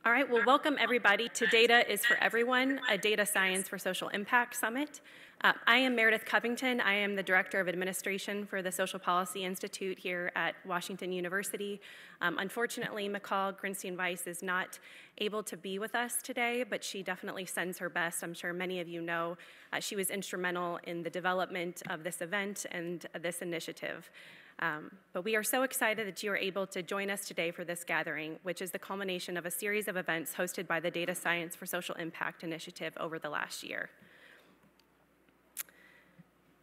All right, well, welcome everybody to Data is for Everyone, a Data Science for Social Impact Summit. I am Meredith Covington. I am the Director of Administration for the Social Policy Institute here at Washington University. Unfortunately, McCall Grinstein-Weiss is not able to be with us today, but she definitely sends her best. I'm sure many of you know she was instrumental in the development of this event and this initiative. But we are so excited that you are able to join us today for this gathering, which is the culmination of a series of events hosted by the Data Science for Social Impact Initiative over the last year.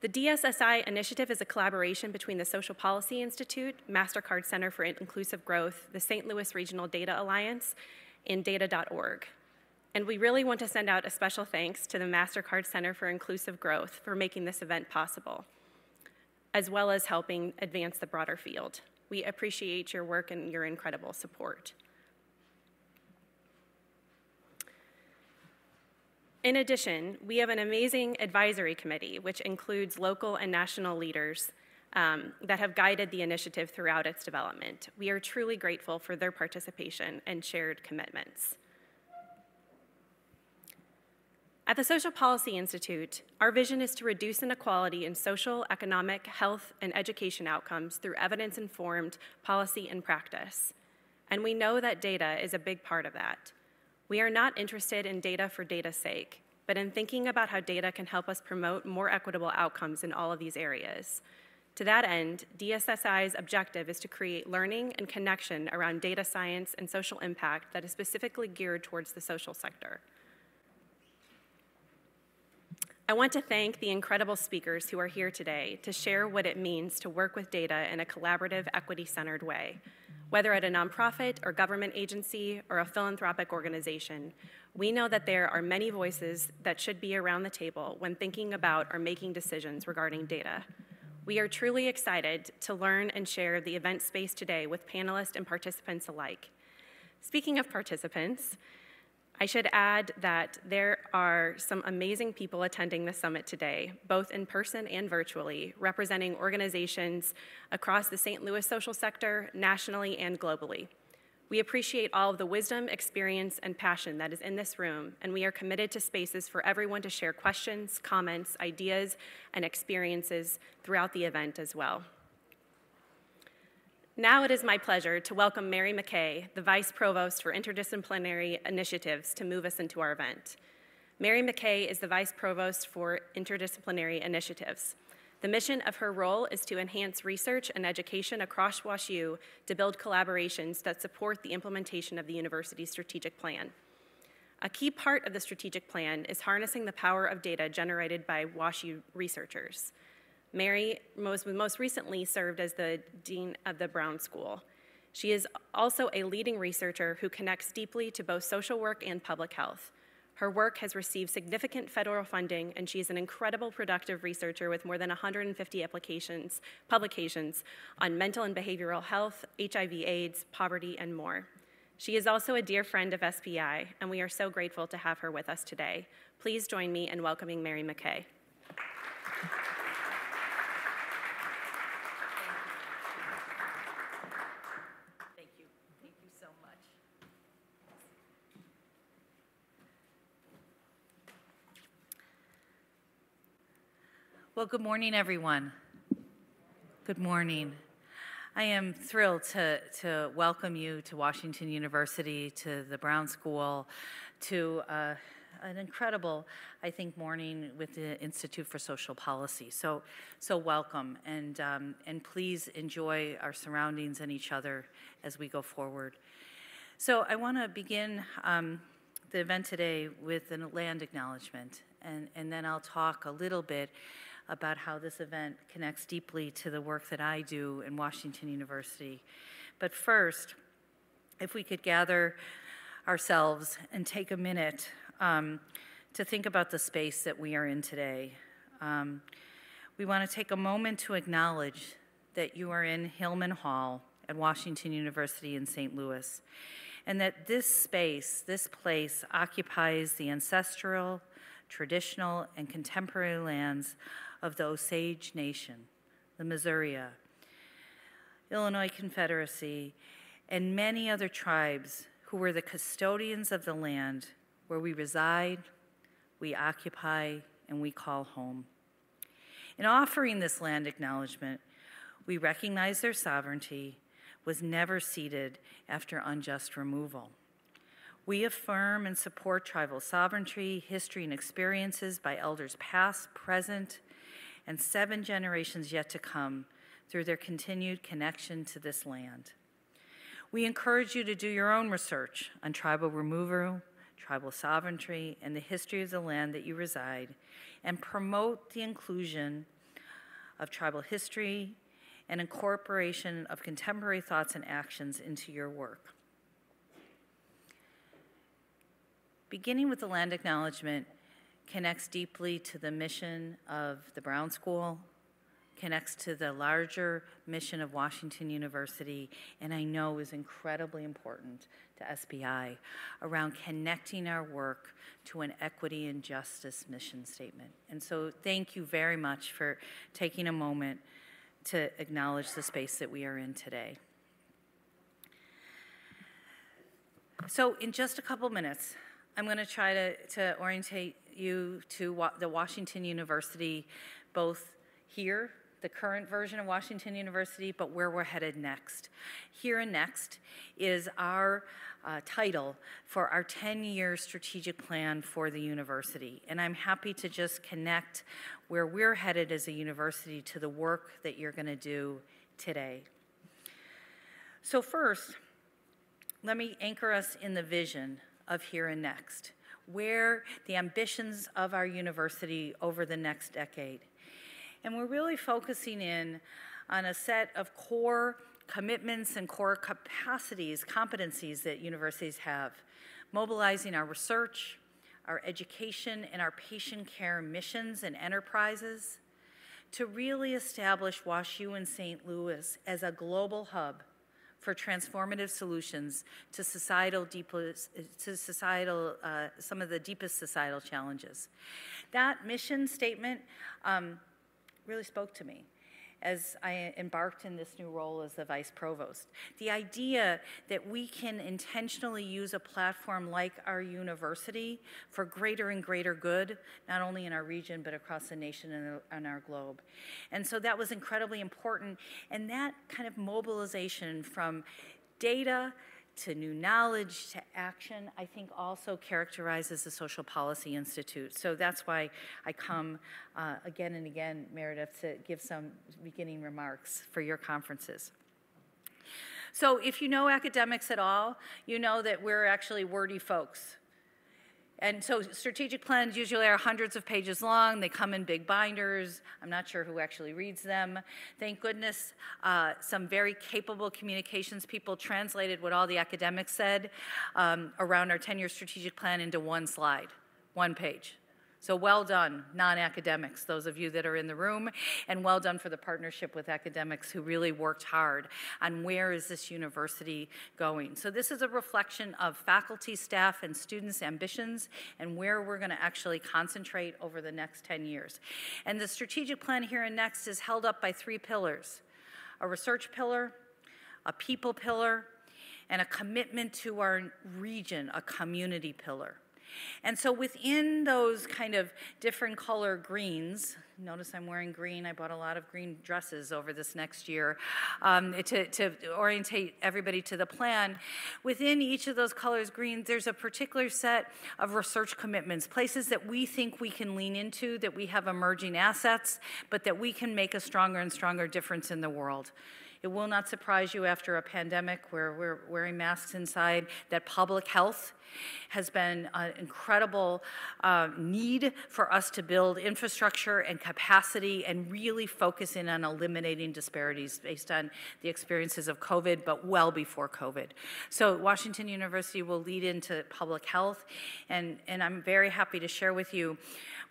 The DSI initiative is a collaboration between the Social Policy Institute, MasterCard Center for Inclusive Growth, the St. Louis Regional Data Alliance, and data.org. And we really want to send out a special thanks to the MasterCard Center for Inclusive Growth for making this event possible, as well as helping advance the broader field. We appreciate your work and your incredible support. In addition, we have an amazing advisory committee, which includes local and national leaders that have guided the initiative throughout its development. We are truly grateful for their participation and shared commitments. At the Social Policy Institute, our vision is to reduce inequality in social, economic, health, and education outcomes through evidence-informed policy and practice. And we know that data is a big part of that. We are not interested in data for data's sake, but in thinking about how data can help us promote more equitable outcomes in all of these areas. To that end, DSSI's objective is to create learning and connection around data science and social impact that is specifically geared towards the social sector. I want to thank the incredible speakers who are here today to share what it means to work with data in a collaborative, equity-centered way. Whether at a nonprofit or government agency or a philanthropic organization, we know that there are many voices that should be around the table when thinking about or making decisions regarding data. We are truly excited to learn and share the event space today with panelists and participants alike. Speaking of participants, I should add that there are some amazing people attending the summit today, both in person and virtually, representing organizations across the St. Louis social sector, nationally and globally. We appreciate all of the wisdom, experience, and passion that is in this room, and we are committed to spaces for everyone to share questions, comments, ideas, and experiences throughout the event as well. Now it is my pleasure to welcome Mary McKay, the Vice Provost for Interdisciplinary Initiatives, to move us into our event. Mary McKay is the Vice Provost for Interdisciplinary Initiatives. The mission of her role is to enhance research and education across WashU to build collaborations that support the implementation of the university's strategic plan. A key part of the strategic plan is harnessing the power of data generated by WashU researchers. Mary most recently served as the Dean of the Brown School. She is also a leading researcher who connects deeply to both social work and public health. Her work has received significant federal funding, and she is an incredible productive researcher with more than 150 publications on mental and behavioral health, HIV/AIDS, poverty, and more. She is also a dear friend of SPI, and we are so grateful to have her with us today. Please join me in welcoming Mary McKay. Well, good morning, everyone. Good morning. I am thrilled to welcome you to Washington University, to the Brown School, to an incredible, I think, morning with the Institute for Social Policy. So welcome, and please enjoy our surroundings and each other as we go forward. So I want to begin the event today with a land acknowledgement, and then I'll talk a little bit about how this event connects deeply to the work that I do in Washington University. But first, if we could gather ourselves and take a minute to think about the space that we are in today. We want to take a moment to acknowledge that you are in Hillman Hall at Washington University in St. Louis, and that this space, this place, occupies the ancestral, traditional, and contemporary lands of the Osage Nation, the Missouria, Illinois Confederacy, and many other tribes who were the custodians of the land where we reside, we occupy, and we call home. In offering this land acknowledgement, we recognize their sovereignty was never ceded after unjust removal. We affirm and support tribal sovereignty, history, and experiences by elders past, present, and 7 generations yet to come through their continued connection to this land. We encourage you to do your own research on tribal removal, tribal sovereignty, and the history of the land that you reside, and promote the inclusion of tribal history and incorporation of contemporary thoughts and actions into your work. Beginning with the land acknowledgement connects deeply to the mission of the Brown School, connects to the larger mission of Washington University, and I know is incredibly important to SBI around connecting our work to an equity and justice mission statement. And so thank you very much for taking a moment to acknowledge the space that we are in today. So in just a couple minutes, I'm going to try to orientate you to the Washington University, both here, the current version of Washington University, but where we're headed next. Here and Next is our title for our 10-year strategic plan for the university. And I'm happy to just connect where we're headed as a university to the work that you're going to do today. So first, let me anchor us in the vision of Here and Next, where the ambitions of our university over the next decade. And we're really focusing in on a set of core commitments and core competencies that universities have, mobilizing our research, our education, and our patient care missions and enterprises to really establish WashU in St. Louis as a global hub for transformative solutions to some of the deepest societal challenges. That mission statement really spoke to me as I embarked in this new role as the Vice Provost. The idea that we can intentionally use a platform like our university for greater and greater good, not only in our region, but across the nation and our globe. And so that was incredibly important. And that kind of mobilization from data to new knowledge to action, I think also characterizes the Social Policy Institute. So that's why I come again and again, Meredith, to give some beginning remarks for your conferences. So if you know academics at all, you know that we're actually wordy folks. And so strategic plans usually are hundreds of pages long. They come in big binders. I'm not sure who actually reads them. Thank goodness some very capable communications people translated what all the academics said around our 10-year strategic plan into one slide, one page. So well done, non-academics, those of you that are in the room, and well done for the partnership with academics who really worked hard on where is this university going. So this is a reflection of faculty, staff, and students' ambitions and where we're going to actually concentrate over the next 10 years. And the strategic plan Here and Next is held up by 3 pillars: a research pillar, a people pillar, and a commitment to our region, a community pillar. And so within those kind of different color greens, notice I'm wearing green. I bought a lot of green dresses over this next year to orientate everybody to the plan. Within each of those colors green, there's a particular set of research commitments, places that we think we can lean into, that we have emerging assets, but that we can make a stronger and stronger difference in the world. It will not surprise you after a pandemic where we're wearing masks inside that public health has been an incredible need for us to build infrastructure and capacity and really focus in on eliminating disparities based on the experiences of COVID, but well before COVID. So Washington University will lead into public health, and I'm very happy to share with you,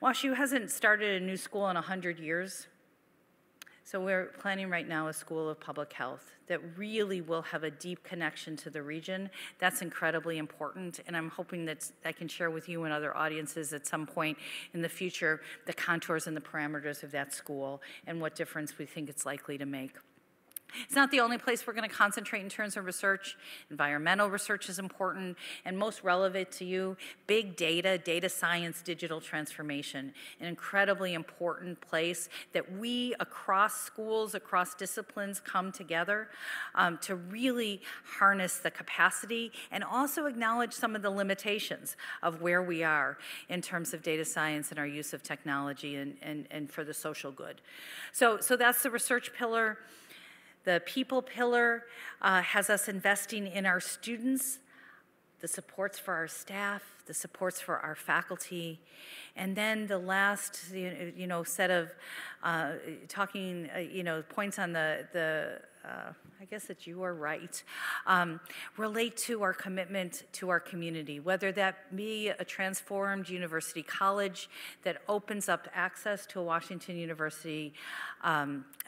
WashU hasn't started a new school in 100 years. So we're planning right now a school of public health that really will have a deep connection to the region. That's incredibly important, and I'm hoping that I can share with you and other audiences at some point in the future the contours and the parameters of that school and what difference we think it's likely to make. It's not the only place we're going to concentrate in terms of research. Environmental research is important, and most relevant to you, big data, data science, digital transformation, an incredibly important place that we across schools, across disciplines come together to really harness the capacity and also acknowledge some of the limitations of where we are in terms of data science and our use of technology and for the social good. So that's the research pillar. The people pillar has us investing in our students, the supports for our staff, the supports for our faculty, and then the last, set of talking, points on the I guess that you are right, relate to our commitment to our community, whether that be a transformed university college that opens up access to a Washington University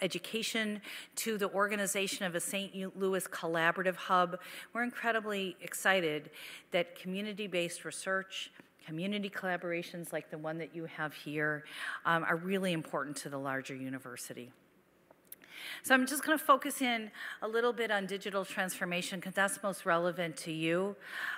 education, to the organization of a St. Louis collaborative hub. We're incredibly excited that community-based research, community collaborations like the one that you have here are really important to the larger university. So I'm just going to focus in a little bit on digital transformation because that's most relevant to you.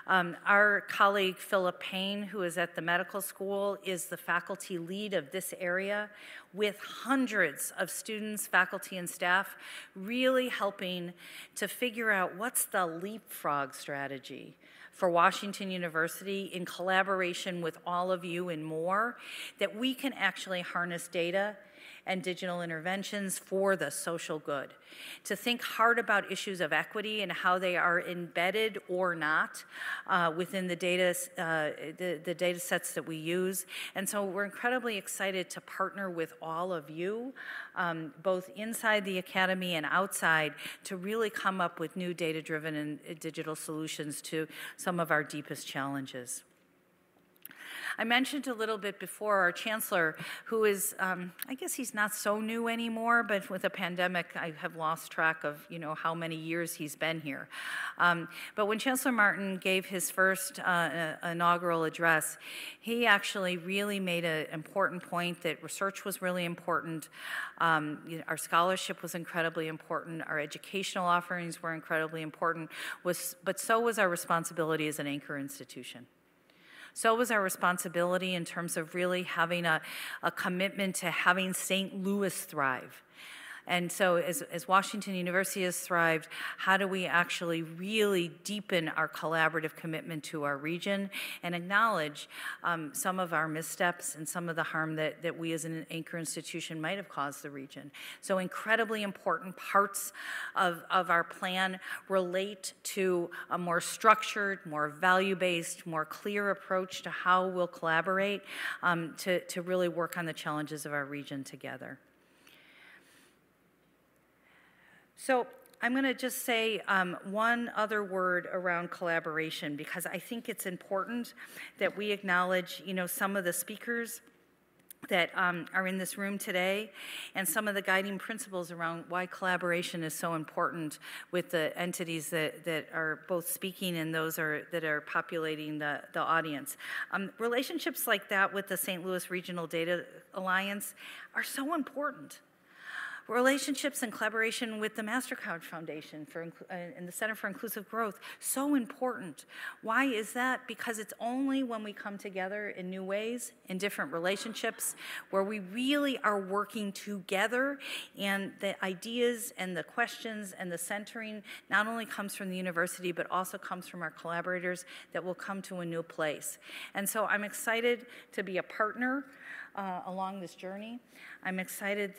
Our colleague Philip Payne, who is at the medical school, is the faculty lead of this area with hundreds of students, faculty, and staff really helping to figure out what's the leapfrog strategy for Washington University in collaboration with all of you and more, that we can actually harness data and digital interventions for the social good, to think hard about issues of equity and how they are embedded or not within the data sets that we use. And so we're incredibly excited to partner with all of you, both inside the academy and outside, to really come up with new data-driven and digital solutions to some of our deepest challenges. I mentioned a little bit before our chancellor, who is, I guess he's not so new anymore, but with a pandemic, I have lost track of, how many years he's been here. But when Chancellor Martin gave his first inaugural address, he actually really made an important point that research was really important. Our scholarship was incredibly important. Our educational offerings were incredibly important, but so was our responsibility as an anchor institution. So was our responsibility in terms of really having a commitment to having St. Louis thrive. And so as Washington University has thrived, how do we actually really deepen our collaborative commitment to our region and acknowledge some of our missteps and some of the harm that we as an anchor institution might have caused the region? So incredibly important parts of our plan relate to a more structured, more value-based, more clear approach to how we'll collaborate to really work on the challenges of our region together. So I'm going to just say one other word around collaboration, because I think it's important that we acknowledge, some of the speakers that are in this room today and some of the guiding principles around why collaboration is so important with the entities that are both speaking and those that are populating the audience. Relationships like that with the St. Louis Regional Data Alliance are so important. Relationships and collaboration with the MasterCard Foundation and the Center for Inclusive Growth, so important. Why is that? Because it's only when we come together in new ways, in different relationships, where we really are working together, and the ideas and the questions and the centering not only comes from the university, but also comes from our collaborators, that will come to a new place. And so I'm excited to be a partner along this journey. I'm excited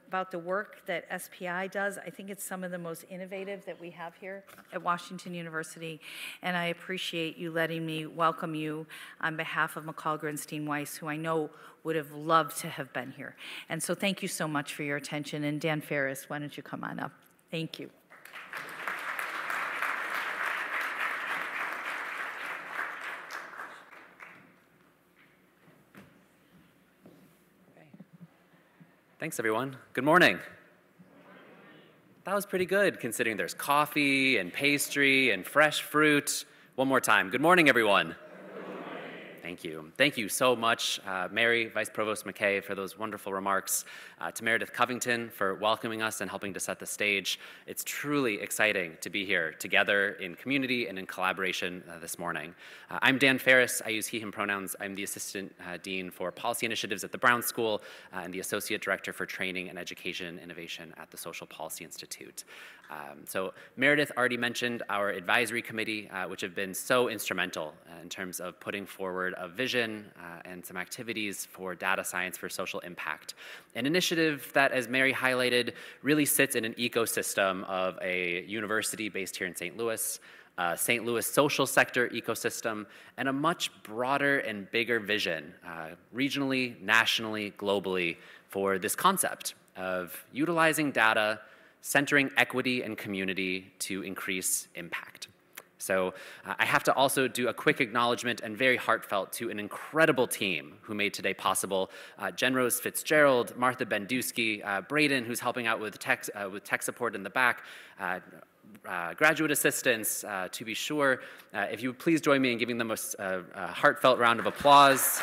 about the work that SPI does. I think it's some of the most innovative that we have here at Washington University, and I appreciate you letting me welcome you on behalf of McCall Grinstein Weiss, who I know would have loved to have been here. And so thank you so much for your attention. And Dan Ferris, why don't you come on up? Thank you. Thanks, everyone. Good morning. That was pretty good, considering there's coffee and pastry and fresh fruit. One more time. Good morning, everyone. Good morning. Thank you. Thank you so much, Mary, Vice Provost McKay, for those wonderful remarks, to Meredith Covington for welcoming us and helping to set the stage. It's truly exciting to be here together in community and in collaboration this morning. I'm Dan Ferris. I use he, him pronouns. I'm the Assistant Dean for Policy Initiatives at the Brown School and the Associate Director for Training and Education Innovation at the Social Policy Institute. So Meredith already mentioned our advisory committee, which have been so instrumental in terms of putting forward a vision and some activities for data science for social impact. An initiative that, as Mary highlighted, really sits in an ecosystem of a university based here in St. Louis, St. Louis social sector ecosystem, and a much broader and bigger vision, regionally, nationally, globally, for this concept of utilizing data, centering equity and community to increase impact. So I have to also do a quick acknowledgement and very heartfelt to an incredible team who made today possible. Jen Rose Fitzgerald, Martha Bendusky, Braden, who's helping out with tech support in the back, graduate assistants, to be sure. If you would please join me in giving them a heartfelt round of applause.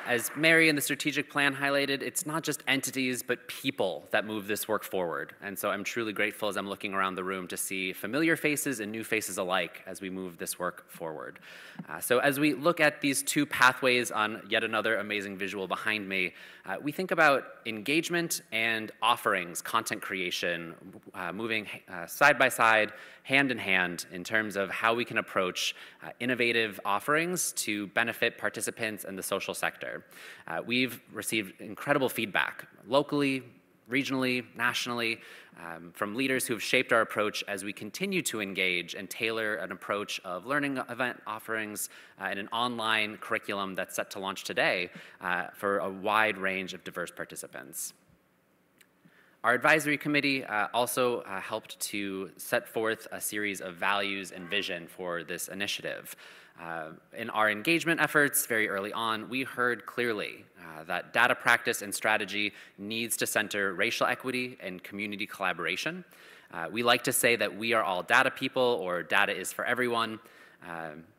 As Mary in the strategic plan highlighted, it's not just entities, but people that move this work forward. And so I'm truly grateful as I'm looking around the room to see familiar faces and new faces alike as we move this work forward. So as we look at these two pathways on yet another amazing visual behind me, we think about engagement and offerings, content creation, moving side by side, hand in hand in terms of how we can approach innovative offerings to benefit participants in the social sector. We've received incredible feedback locally, regionally, nationally, from leaders who have shaped our approach as we continue to engage and tailor an approach of learning event offerings and an online curriculum that's set to launch today for a wide range of diverse participants. Our advisory committee also helped to set forth a series of values and vision for this initiative. In our engagement efforts very early on, we heard clearly that data practice and strategy needs to center racial equity and community collaboration. We like to say that we are all data people, or data is for everyone,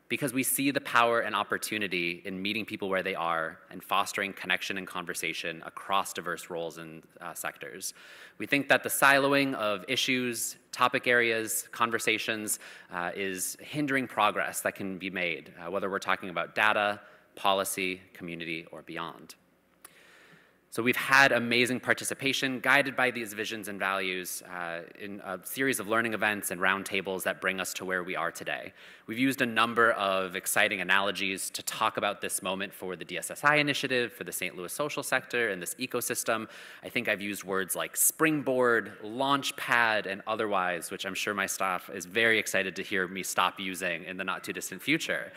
because we see the power and opportunity in meeting people where they are and fostering connection and conversation across diverse roles and sectors. We think that the siloing of issues, topic areas, conversations is hindering progress that can be made, whether we're talking about data, policy, community, or beyond. So we've had amazing participation guided by these visions and values in a series of learning events and roundtables that bring us to where we are today. We've used a number of exciting analogies to talk about this moment for the DSI initiative, for the St. Louis social sector and this ecosystem. I think I've used words like springboard, launch pad, and otherwise, which I'm sure my staff is very excited to hear me stop using in the not too distant future.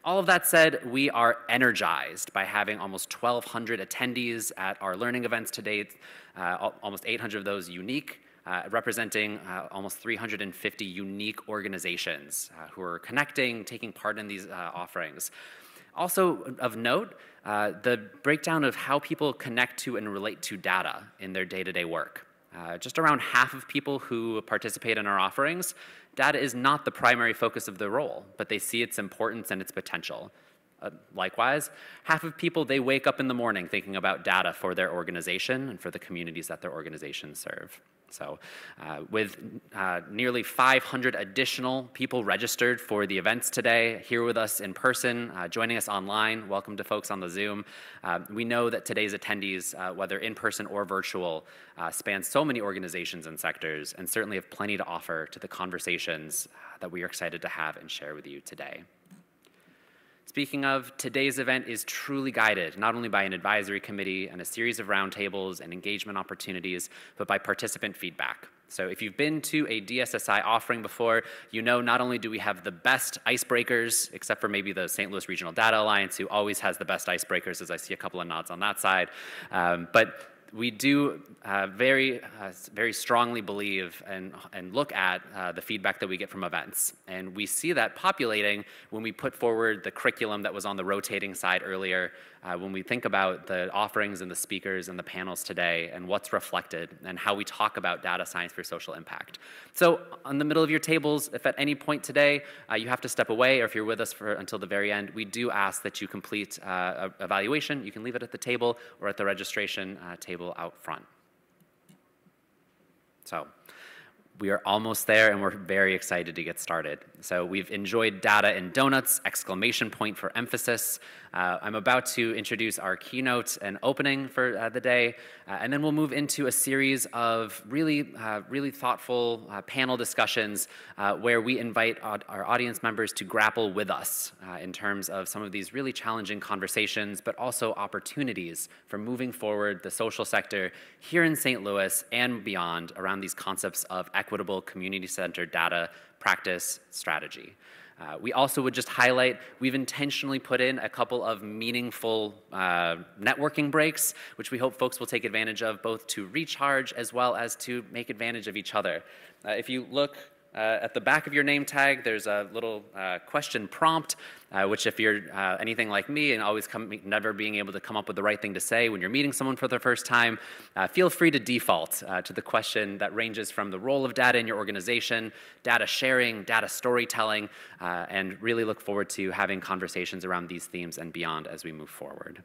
All of that said, we are energized by having almost 1,200 attendees at our learning events to date, almost 800 of those unique, representing almost 350 unique organizations who are connecting, taking part in these offerings. Also of note, the breakdown of how people connect to and relate to data in their day-to-day work. Just around half of people who participate in our offerings, data is not the primary focus of their role, but they see its importance and its potential. Likewise, half of people, they wake up in the morning thinking about data for their organization and for the communities that their organizations serve. So with nearly 500 additional people registered for the events today, here with us in person, joining us online, welcome to folks on the Zoom. We know that today's attendees, whether in person or virtual, span so many organizations and sectors, and certainly have plenty to offer to the conversations that we are excited to have and share with you today. Speaking of, today's event is truly guided not only by an advisory committee and a series of roundtables and engagement opportunities, but by participant feedback. So if you've been to a DSSI offering before, you know not only do we have the best icebreakers, except for maybe the St. Louis Regional Data Alliance, who always has the best icebreakers, as I see a couple of nods on that side, but we do very strongly believe and look at the feedback that we get from events. And we see that populating when we put forward the curriculum that was on the rotating side earlier, when we think about the offerings and the speakers and the panels today and what's reflected and how we talk about data science for social impact. So on the middle of your tables, if at any point today you have to step away, or if you're with us until the very end, we do ask that you complete an evaluation. You can leave it at the table or at the registration table out front. So we are almost there, and we're very excited to get started. So we've enjoyed data and donuts, exclamation point for emphasis. I'm about to introduce our keynote and opening for the day, and then we'll move into a series of really thoughtful panel discussions where we invite our audience members to grapple with us in terms of some of these really challenging conversations, but also opportunities for moving forward the social sector here in St. Louis and beyond around these concepts of equitable, community-centered data practice strategy. We also would just highlight, we've intentionally put in a couple of meaningful networking breaks, which we hope folks will take advantage of, both to recharge as well as to make advantage of each other. If you look at the back of your name tag, there's a little question prompt, which if you're anything like me and always never being able to come up with the right thing to say when you're meeting someone for the first time, feel free to default to the question that ranges from the role of data in your organization, data sharing, data storytelling, and really look forward to having conversations around these themes and beyond as we move forward.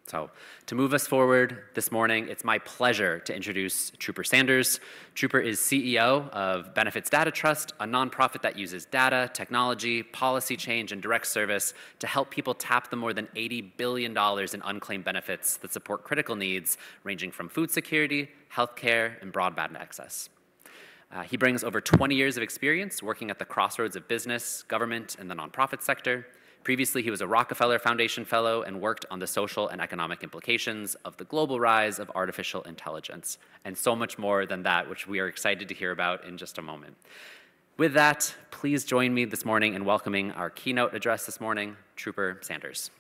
So to move us forward this morning, it's my pleasure to introduce Trooper Sanders. Trooper is CEO of Benefits Data Trust, a nonprofit that uses data, technology, policy change, and direct service to help people tap the more than $80 billion in unclaimed benefits that support critical needs ranging from food security, healthcare, and broadband access. He brings over 20 years of experience working at the crossroads of business, government, and the nonprofit sector. Previously, he was a Rockefeller Foundation Fellow and worked on the social and economic implications of the global rise of artificial intelligence, and so much more than that, which we are excited to hear about in just a moment. With that, please join me this morning in welcoming our keynote address this morning, Trooper Sanders.